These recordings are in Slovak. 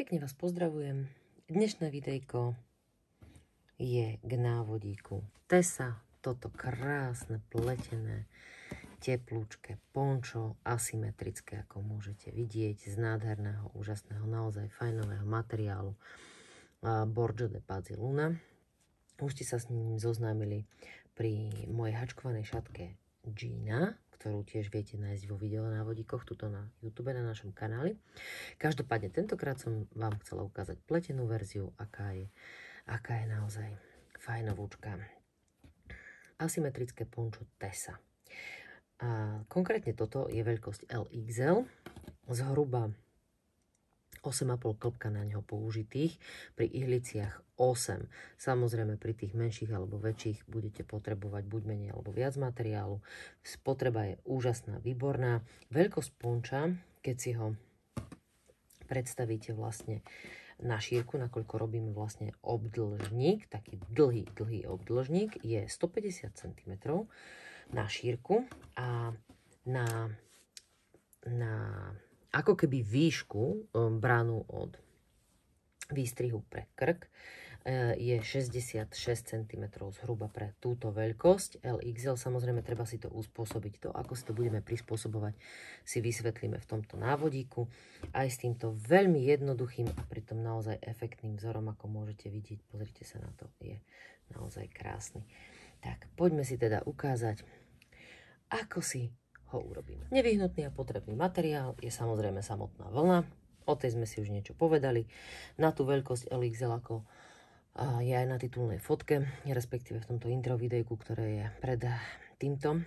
Pekne vás pozdravujem. Dnešné videjko je k návodíku Tesa. Toto krásne, pletené, teplúčke pončo, asymetrické, ako môžete vidieť, z nádherného, úžasného, naozaj fajnového materiálu Borgio de Pazziluna. Už ste sa s ním zoznámili pri mojej hačkovanej šatke Gina, ktorú tiež viete nájsť vo videonávodíkoch tuto na YouTube, na našom kanáli. Každopádne tentokrát som vám chcela ukázať pletenú verziu, aká je naozaj fajnovúčka. Asymetrické pončo Tesa. A konkrétne toto je veľkosť LXL, zhruba 8,5 klbka na neho použitých, pri ihliciach 8. Samozrejme pri tých menších alebo väčších budete potrebovať buď menej alebo viac materiálu. Spotreba je úžasná, výborná. Veľkosť ponča, keď si ho predstavíte vlastne na šírku, nakoľko robíme vlastne obdĺžnik, taký dlhý obdĺžnik, je 150 cm na šírku a na ako keby výšku bránu od výstrihu pre krk je 66 cm zhruba pre túto veľkosť LXL. Samozrejme, treba si to uspôsobiť. To, ako si to budeme prispôsobovať, si vysvetlíme v tomto návodíku. Aj s týmto veľmi jednoduchým a pritom naozaj efektným vzorom, ako môžete vidieť. Pozrite sa na to, je naozaj krásny. Tak, poďme si teda ukázať, ako si ho urobíme. Nevyhnutný a potrebný materiál je samozrejme samotná vlna. O tej sme si už niečo povedali. Na tú veľkosť LXL, ako je aj na titulnej fotke, respektíve v tomto intro videjku, ktoré je pred týmto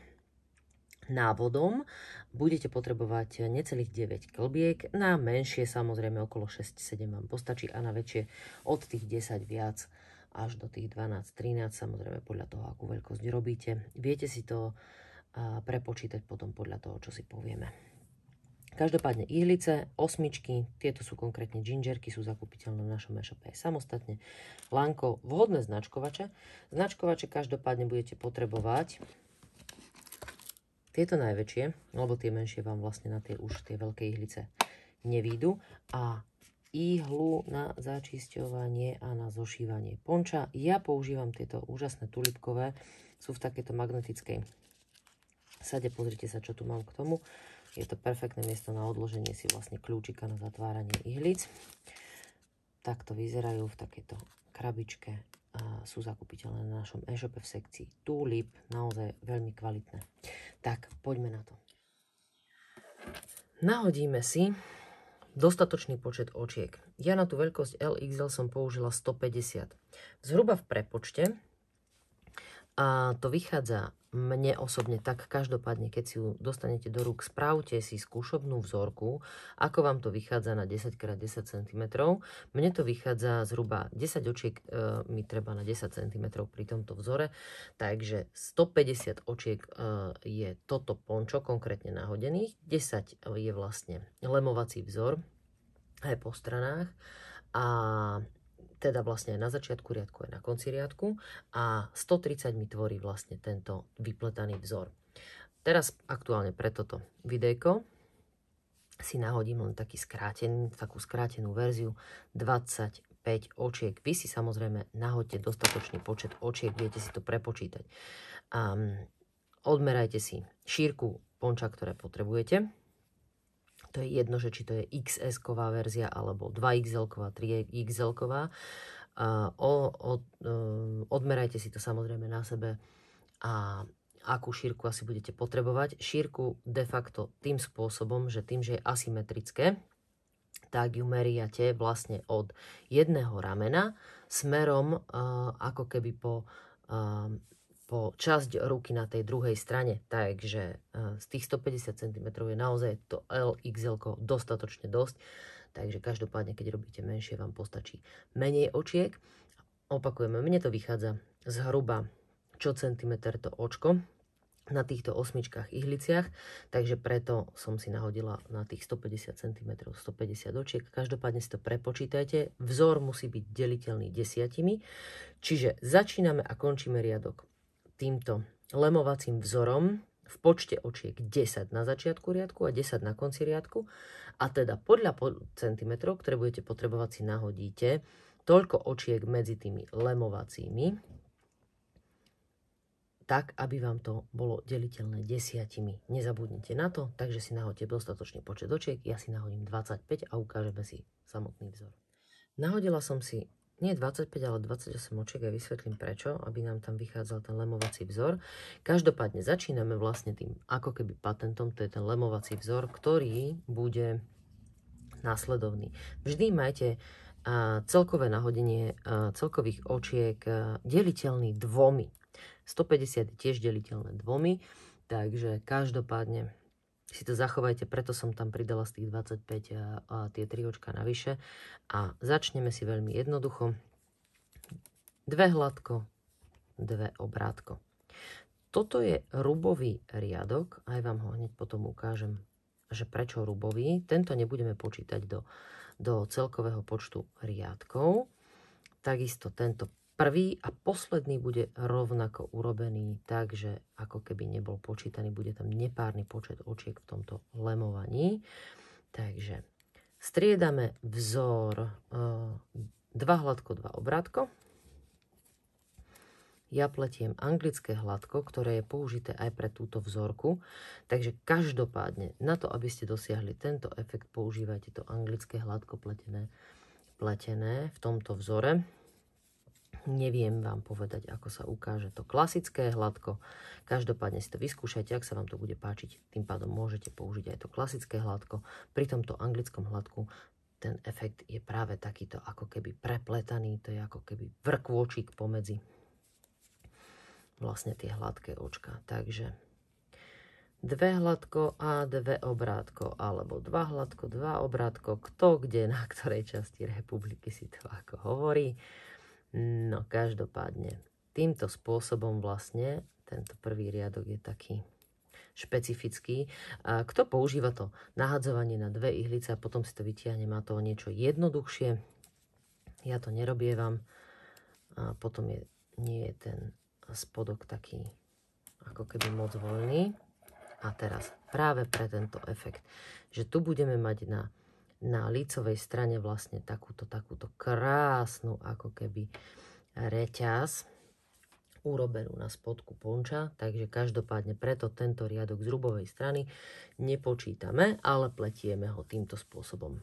návodom, budete potrebovať necelých 9 klbiek. Na menšie samozrejme okolo 6-7 vám postačí a na väčšie od tých 10 viac až do tých 12-13, samozrejme podľa toho, akú veľkosť robíte. Viete si to prepočítať potom podľa toho, čo si povieme. Každopádne ihlice, osmičky, tieto sú konkrétne gingerky, sú zakúpiteľné v našom e-shope aj samostatne. Lanko, vhodné značkovače. Značkovače každopádne budete potrebovať tieto najväčšie, lebo tie menšie vám vlastne na tie už tie veľké ihlice nevídu. A ihlu na začisťovanie a na zošívanie ponča. Ja používam tieto úžasné tulipkové, sú v takéto magnetickej sade. Pozrite sa, čo tu mám k tomu. Je to perfektné miesto na odloženie si vlastne kľúčika na zatváranie ihlic. Takto vyzerajú v takejto krabičke. Sú zakúpiteľné na našom e-shope v sekcii Tulip. Naozaj veľmi kvalitné. Tak, poďme na to. Nahodíme si dostatočný počet očiek. Ja na tú veľkosť LXL som použila 150. Zhruba v prepočte. A to vychádza mne osobne tak každopádne, keď si ju dostanete do rúk, spravte si skúšobnú vzorku, ako vám to vychádza na 10x10 cm. Mne to vychádza zhruba 10 očiek mi treba na 10 cm pri tomto vzore, takže 150 očiek je toto pončo konkrétne nahodených, 10 je vlastne lemovací vzor aj po stranách a teda vlastne aj na začiatku riadku, aj na konci riadku a 130 mi tvorí vlastne tento vypletaný vzor. Teraz aktuálne pre toto videjko si nahodím len takú skrátenú verziu 25 očiek. Vy si samozrejme nahoďte dostatočný počet očiek, viete si to prepočítať. Odmerajte si šírku ponča, ktoré potrebujete. To je jedno, že či to je XS-ková verzia, alebo 2XL-ková, 3XL-ková. Odmerajte si to samozrejme na sebe a akú šírku asi budete potrebovať. Šírku de facto tým spôsobom, že tým, že je asymetrické, tak ju meriate vlastne od jedného ramena smerom ako keby po časť ruky na tej druhej strane. Takže z tých 150 cm je naozaj to LXL dostatočne dosť. Takže každopádne, keď robíte menšie, vám postačí menej očiek. Opakujeme, mne to vychádza zhruba čo centimeter to očko na týchto osmičkách ihliciach, takže preto som si nahodila na tých 150 cm 150 očiek. Každopádne si to prepočítajte. Vzor musí byť deliteľný 10, čiže začíname a končíme riadok týmto lemovacím vzorom v počte očiek 10 na začiatku riadku a 10 na konci riadku A teda podľa centimetrov, ktoré budete potrebovať, si nahodíte toľko očiek medzi tými lemovacími, tak, aby vám to bolo deliteľné 10. Nezabudnite na to, takže si nahodíte dostatočný počet očiek. Ja si nahodím 25 a ukážeme si samotný vzor. Nahodila som si nie 25, ale 28 očiek a vysvetlím prečo, aby nám tam vychádzal ten lemovací vzor. Každopádne začíname vlastne tým ako keby patentom, to je ten lemovací vzor, ktorý bude následovný. Vždy majte celkové nahodenie celkových očiek deliteľný 2. 150 je tiež deliteľné 2, takže každopádne si to zachovajte, preto som tam pridala z tých 25 a tie 3 očka navyše. A začneme si veľmi jednoducho. 2 hladko, 2 obrátko. Toto je rubový riadok, aj vám ho hneď potom ukážem, že prečo rubový. Tento nebudeme počítať do celkového počtu riadkov. Takisto tento prvý a posledný bude rovnako urobený, takže ako keby nebol počítaný, bude tam nepárny počet očiek v tomto lemovaní. Takže striedame vzor 2 hladko, 2 obrátko. Ja pletiem anglické hladko, ktoré je použité aj pre túto vzorku. Takže každopádne, na to, aby ste dosiahli tento efekt, používajte to anglické hladko pletené v tomto vzore. Neviem vám povedať, ako sa ukáže to klasické hladko. Každopádne si to vyskúšajte, ak sa vám to bude páčiť. Tým pádom môžete použiť aj to klasické hladko. Pri tomto anglickom hladku ten efekt je práve takýto ako keby prepletaný. To je ako keby vrkôčik pomedzi vlastne tie hladké očka. Takže 2 hladko a 2 obrátko, alebo 2 hladko, 2 obrátko, kto kde, na ktorej časti republiky si to ako hovorí. No každopádne, týmto spôsobom vlastne, tento prvý riadok je taký špecifický. A kto používa to nahadzovanie na 2 ihlice a potom si to vytiahne, má to niečo jednoduchšie. Ja to nerobievam. A potom nie je ten spodok taký ako keby moc voľný. A teraz práve pre tento efekt, že tu budeme mať na lícovej strane vlastne takúto krásnu ako keby reťaz urobenú na spodku ponča, takže každopádne preto tento riadok z rubovej strany nepočítame, ale pletieme ho týmto spôsobom.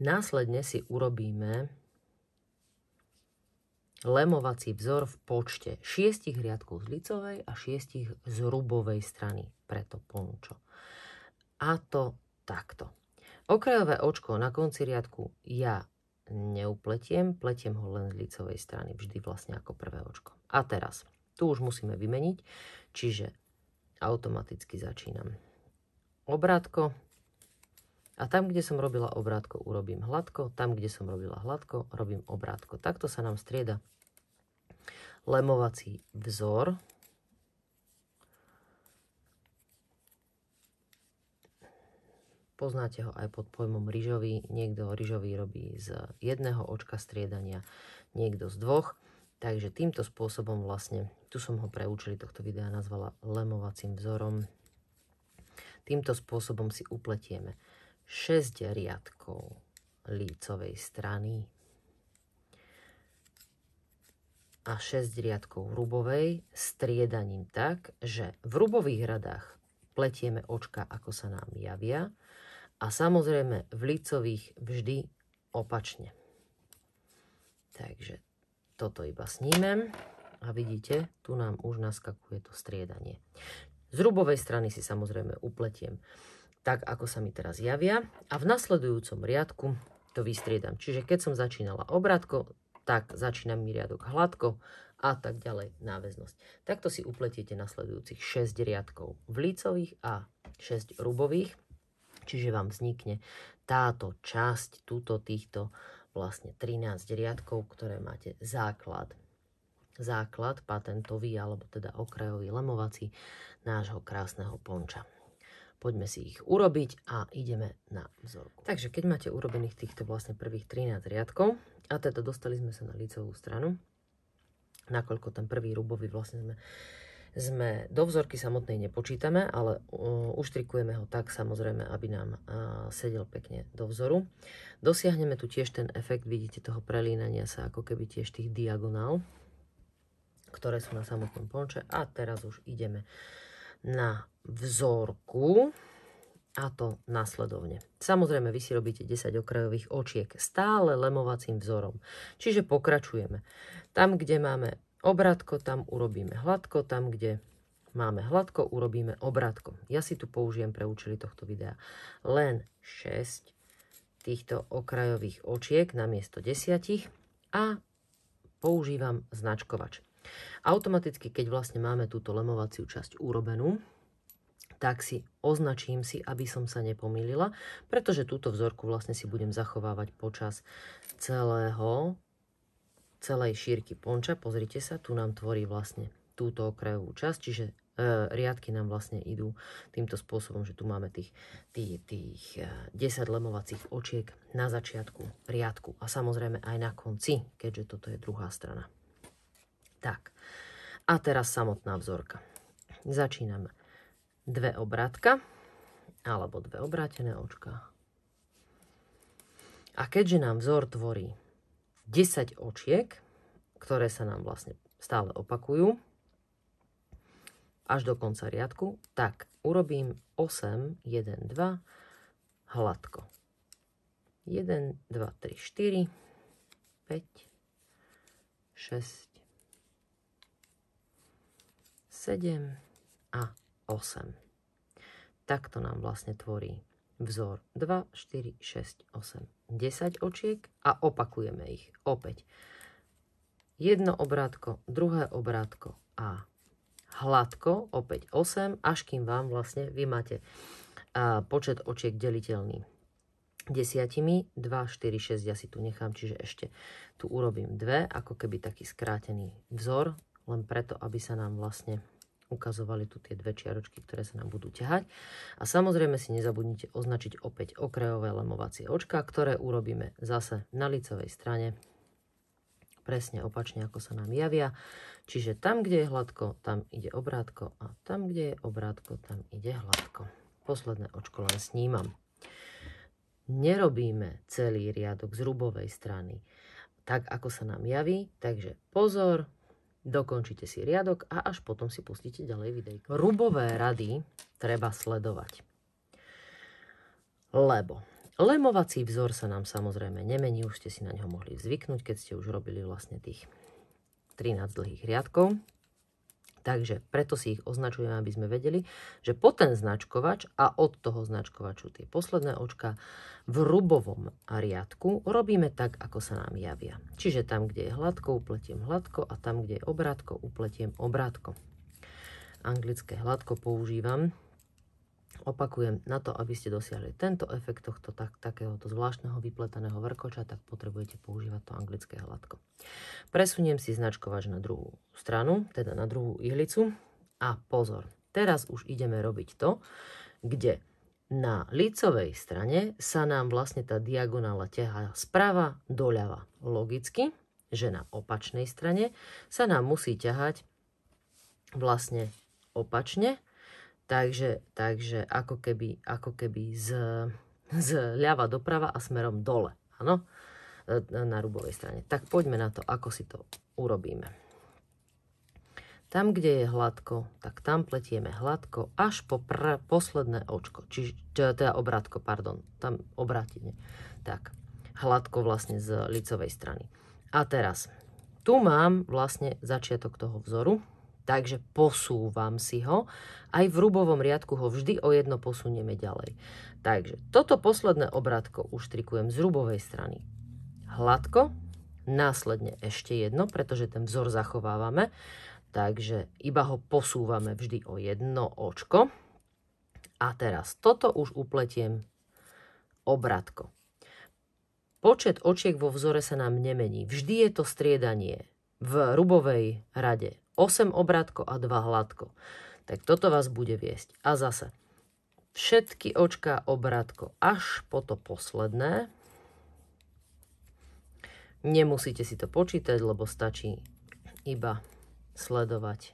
Následne si urobíme lemovací vzor v počte 6 riadkov z lícovej a 6 z rubovej strany pre to pončo. A to takto. Okrajové očko na konci riadku ja neupletiem, pletiem ho len z lícovej strany, vždy vlastne ako prvé očko. A teraz, tu už musíme vymeniť, čiže automaticky začínam obrátko a tam, kde som robila obrátko, urobím hladko, tam, kde som robila hladko, robím obrátko. Takto sa nám strieda lemovací vzor. Poznáte ho aj pod pojmom ryžový. Niekto ryžový robí z 1 očka striedania, niekto z 2. Takže týmto spôsobom vlastne, tu som ho pre účely tohto videa nazvala lemovacím vzorom. Týmto spôsobom si upletieme 6 riadkov lícovej strany a 6 riadkov rubovej striedaním tak, že v rubových radách pletieme očka, ako sa nám javia, a samozrejme v lícových vždy opačne. Takže toto iba snímem a vidíte, tu nám už naskakuje to striedanie. Z rubovej strany si samozrejme upletiem tak, ako sa mi teraz javia a v nasledujúcom riadku to vystriedam. Čiže keď som začínala obrátko, tak začínam mi riadok hladko a tak ďalej náväznosť. Takto si upletiete nasledujúcich 6 riadkov v lícových a 6 rubových. Čiže vám vznikne táto časť, týchto vlastne 13 riadkov, ktoré máte základ patentový, alebo teda okrajový lemovací nášho krásneho ponča. Poďme si ich urobiť a ideme na vzorku. Takže keď máte urobených týchto vlastne prvých 13 riadkov, a teda dostali sme sa na lícovú stranu, nakoľko ten prvý rubový vlastne sme do vzorky samotnej nepočítame, ale uštrikujeme ho tak samozrejme, aby nám sedel pekne do vzoru. Dosiahneme tu tiež ten efekt, vidíte, toho prelínania sa, ako keby tiež tých diagonál, ktoré sú na samotnom ponče. A teraz už ideme na vzorku, a to nasledovne. Samozrejme, vy si robíte 10 okrajových očiek stále lemovacím vzorom. Čiže pokračujeme. Tam, kde máme obrátko, tam urobíme hladko, tam, kde máme hladko, urobíme obrátko. Ja si tu použijem pre účely tohto videa len 6 týchto okrajových očiek namiesto 10 a používam značkovač. Automaticky, keď vlastne máme túto lemovaciu časť urobenú, tak si označím si, aby som sa nepomýlila, pretože túto vzorku vlastne si budem zachovávať počas celej šírky ponča. Pozrite sa, tu nám tvorí vlastne túto okrajovú časť, čiže riadky nám vlastne idú týmto spôsobom, že tu máme tých 10 lemovacích očiek na začiatku riadku a samozrejme aj na konci, keďže toto je druhá strana. Tak, a teraz samotná vzorka. Začíname. 2 obrátka, alebo 2 obrátené očka. A keďže nám vzor tvorí 10 očiek, ktoré sa nám vlastne stále opakujú, až do konca riadku, tak urobím 8, 1, 2, hladko. 1, 2, 3, 4, 5, 6, 7 a 8. Takto nám vlastne tvorí vzor 2, 4, 6, 8, 10 očiek a opakujeme ich opäť. Jedno obrátko, druhé obrátko a hladko, opäť 8, až kým vám vlastne vy máte počet očiek deliteľný 10, 2, 4, 6, ja si tu nechám, čiže ešte tu urobím 2, ako keby taký skrátený vzor, len preto, aby sa nám vlastne ukazovali tu tie 2 čiaročky, ktoré sa nám budú ťahať. A samozrejme si nezabudnite označiť opäť okrajové lemovacie očka, ktoré urobíme zase na lícovej strane, presne opačne, ako sa nám javia. Čiže tam, kde je hladko, tam ide obrátko a tam, kde je obrátko, tam ide hladko. Posledné očko len snímam. Nerobíme celý riadok z rubovej strany tak, ako sa nám javí, takže pozor, dokončite si riadok a až potom si pustíte ďalej videjko. Rubové rady treba sledovať, lebo lemovací vzor sa nám samozrejme nemení, už ste si na neho mohli zvyknúť, keď ste už robili vlastne tých 13 dlhých riadkov. Takže preto si ich označujeme, aby sme vedeli, že po ten značkovač a od toho značkovaču tie posledné očka v rubovom riadku robíme tak, ako sa nám javia. Čiže tam, kde je hladko, upletiem hladko a tam, kde je obrátko, upletiem obrátko. Anglické hladko používam, opakujem, na to, aby ste dosiahli tento efekt tohto takéhoto zvláštneho vypletaného vrkoča, tak potrebujete používať to anglické hladko. Presuniem si značkovač na druhú stranu, teda na druhú ihlicu a pozor, teraz už ideme robiť to, kde na lícovej strane sa nám vlastne tá diagonála ťahá sprava doľava. Logicky, že na opačnej strane sa nám musí ťahať vlastne opačne, takže ako keby z ľava doprava a smerom dole, áno, na rubovej strane. Tak poďme na to, ako si to urobíme. Tam, kde je hladko, tak tam pletieme hladko až po posledné očko, teda obrátko, pardon, tam obrátenie. Tak, hladko vlastne z lícovej strany. A teraz, tu mám vlastne začiatok toho vzoru, takže posúvam si ho. Aj v rubovom riadku ho vždy o jedno posunieme ďalej. Takže toto posledné obrátko uštrikujem z rubovej strany hladko, následne ešte jedno, pretože ten vzor zachovávame, takže iba ho posúvame vždy o jedno očko. A teraz toto už upletiem obrátko. Počet očiek vo vzore sa nám nemení. Vždy je to striedanie v rubovej rade 8 obrátko a 2 hladko. Tak toto vás bude viesť. A zase všetky očka obrátko až po to posledné. Nemusíte si to počítať, lebo stačí iba sledovať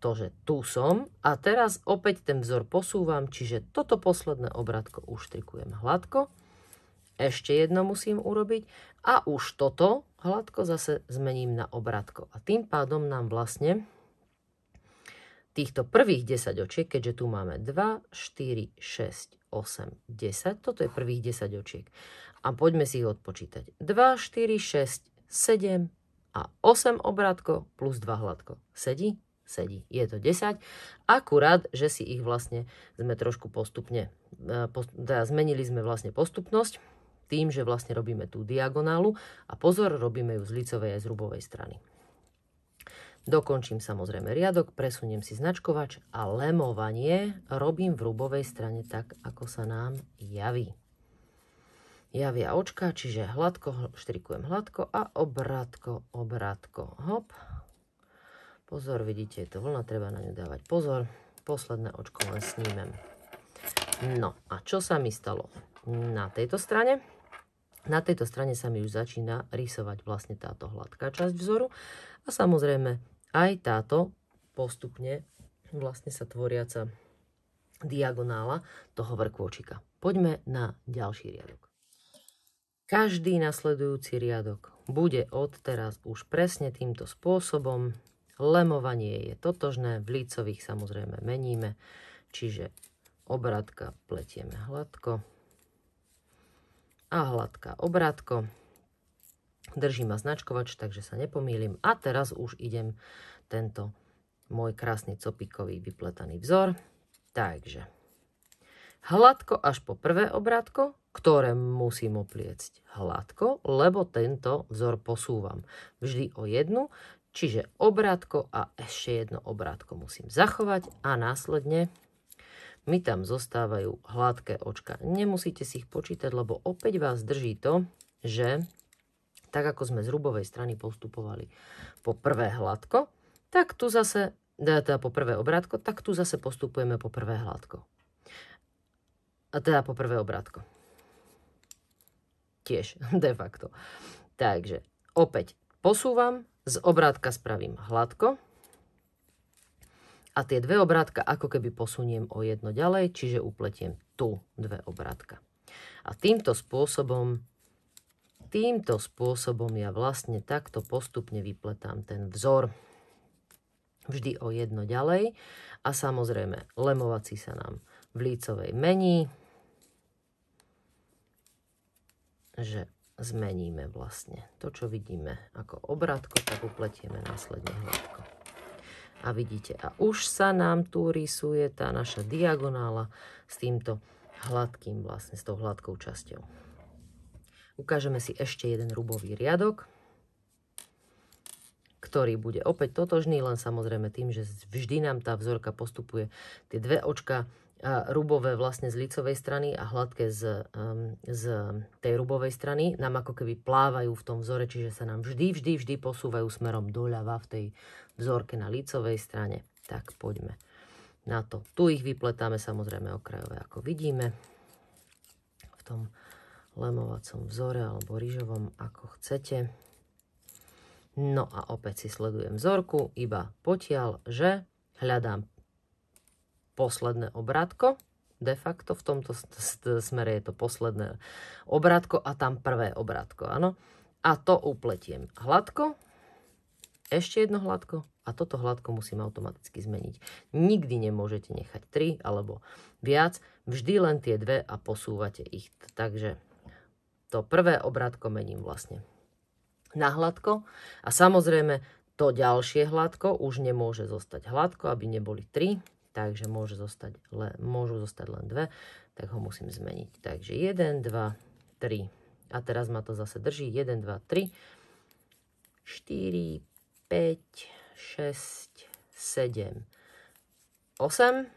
to, že tu som a teraz opäť ten vzor posúvam, čiže toto posledné obrátko uštrikujem hladko. Ešte jedno musím urobiť a už toto hladko zase zmením na obrátko. A tým pádom nám vlastne týchto prvých 10 očiek, keďže tu máme 2, 4, 6, 8, 10, toto je prvých 10 očiek. A poďme si ich odpočítať. 2, 4, 6, 7 a 8 obrátko plus 2 hladko. Sedí? Sedí. Je to 10. Akurát, že si ich vlastne sme trošku postupne, zmenili sme vlastne postupnosť tým, že vlastne robíme tú diagonálu a pozor, robíme ju z lícovej aj z hrubovej strany. Dokončím samozrejme riadok, presuniem si značkovač a lemovanie robím v hrubovej strane tak, ako sa nám javí. Javia očka, čiže hladko, štrikujem hladko a obrátko, obrátko, hop. Pozor, vidíte, je to vlna, treba na ňu dávať pozor. Posledné očko len snímem. No a čo sa mi stalo na tejto strane? Na tejto strane sa mi už začína rysovať vlastne táto hladká časť vzoru a samozrejme aj táto postupne vlastne sa tvoriaca diagonála toho vrkôčika. Poďme na ďalší riadok. Každý nasledujúci riadok bude odteraz už presne týmto spôsobom. Lemovanie je totožné, v lícových samozrejme meníme, čiže obrátka pletieme hladko a hladká obrátko. Držím ma značkovač, takže sa nepomýlim. A teraz už idem tento môj krásny copíkový vypletaný vzor. Takže hladko až po prvé obrátko, ktoré musím opliecť hladko, lebo tento vzor posúvam vždy o jednu, čiže obrátko a ešte jedno obrátko musím zachovať a následne mi tam zostávajú hladké očka. Nemusíte si ich počítať, lebo opäť vás drží to, že tak ako sme z hrubovej strany postupovali po prvé hladko, tak tu zase, teda po prvé obrátko, tak tu zase postupujeme po prvé hladko. A teda po prvé obrátko. Tiež, de facto. Takže opäť posúvam, z obrátka spravím hladko a tie dve obrátka ako keby posuniem o jedno ďalej, čiže upletiem tu dve obrátka. A týmto spôsobom ja vlastne takto postupne vypletám ten vzor vždy o jedno ďalej a samozrejme lemovací sa nám v lícovej mení, že zmeníme vlastne to, čo vidíme ako obrátko, tak upletieme následne hladko. A vidíte, a už sa nám tu rysuje tá naša diagonála s týmto hladkým vlastne, s tou hladkou časťou. Ukážeme si ešte jeden hrubový riadok, ktorý bude opäť totožný, len samozrejme tým, že vždy nám tá vzorka postupuje tie dve očka hrubové vlastne z lícovej strany a hladké z tej hrubovej strany nám ako keby plávajú v tom vzore, čiže sa nám vždy posúvajú smerom doľava v tej vzorke na lícovej strane. Tak poďme na to. Tu ich vypletáme samozrejme okrajové, ako vidíme v tom lemovacom vzore alebo ryžovom, ako chcete. No a opäť si sledujem vzorku, iba potiaľ, že hľadám posledné obrátko, de facto v tomto smere je to posledné obrátko a tam prvé obrátko, áno. A to upletiem hladko, ešte jedno hladko a toto hladko musím automaticky zmeniť. Nikdy nemôžete nechať 3 alebo viac, vždy len tie dve a posúvate ich. Takže to prvé obrátko mením vlastne na hladko a samozrejme to ďalšie hladko už nemôže zostať hladko, aby neboli 3. Takže môžu zostať len 2, tak ho musím zmeniť. Takže 1, 2, 3. A teraz ma to zase drží. 1, 2, 3, 4, 5, 6, 7, 8.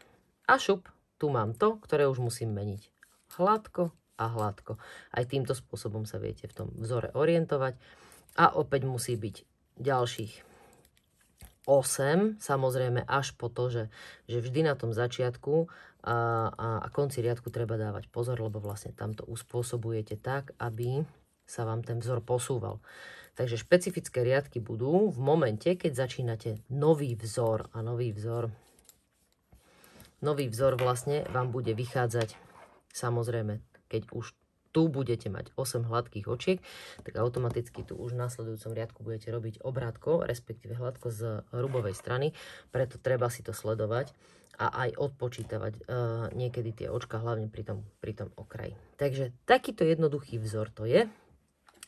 A šup, tu mám to, ktoré už musím meniť. Hladko a hladko. Aj týmto spôsobom sa viete v tom vzore orientovať. A opäť musí byť ďalších 8, samozrejme až po to, že vždy na tom začiatku a konci riadku treba dávať pozor, lebo vlastne tam to uspôsobujete tak, aby sa vám ten vzor posúval. Takže špecifické riadky budú v momente, keď začínate nový vzor. A nový vzor vlastne vám bude vychádzať, samozrejme, keď už tu budete mať 8 hladkých očiek, tak automaticky tu už v nasledujúcom riadku budete robiť obrátko, respektíve hladko z hrubovej strany, preto treba si to sledovať a aj odpočítavať niekedy tie očka, hlavne pri tom okraji. Takže takýto jednoduchý vzor to je.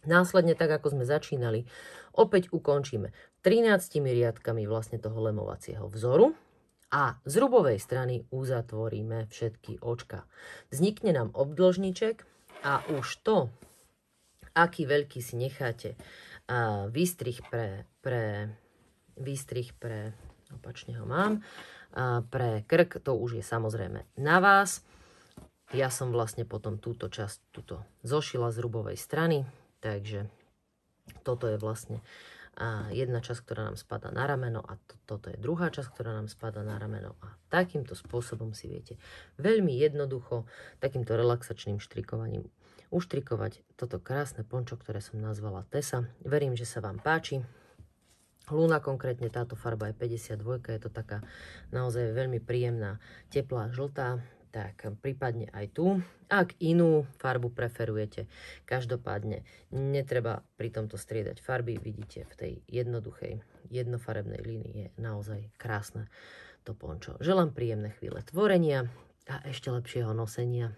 Následne, tak ako sme začínali, opäť ukončíme 13 riadkami vlastne toho lemovacieho vzoru a z hrubovej strany uzatvoríme všetky očka. Vznikne nám obdĺžniček a už to, aký veľký si necháte výstrih pre opačne ho mám, pre krk, to už je samozrejme na vás. Ja som vlastne potom túto časť zošila z hrubovej strany, takže toto je vlastne jedna časť, ktorá nám spadá na rameno a toto je druhá časť, ktorá nám spadá na rameno. A takýmto spôsobom si viete veľmi jednoducho, takýmto relaxačným štrikovaním uštrikovať toto krásne pončo, ktoré som nazvala Tessa. Verím, že sa vám páči. Luna, konkrétne táto farba je 52, je to taká naozaj veľmi príjemná, teplá, žltá. Tak prípadne aj tu. Ak inú farbu preferujete, každopádne netreba pri tomto striedať farby. Vidíte, v tej jednoduchej, jednofarebnej línii je naozaj krásne to pončo. Želám príjemné chvíle tvorenia a ešte lepšieho nosenia.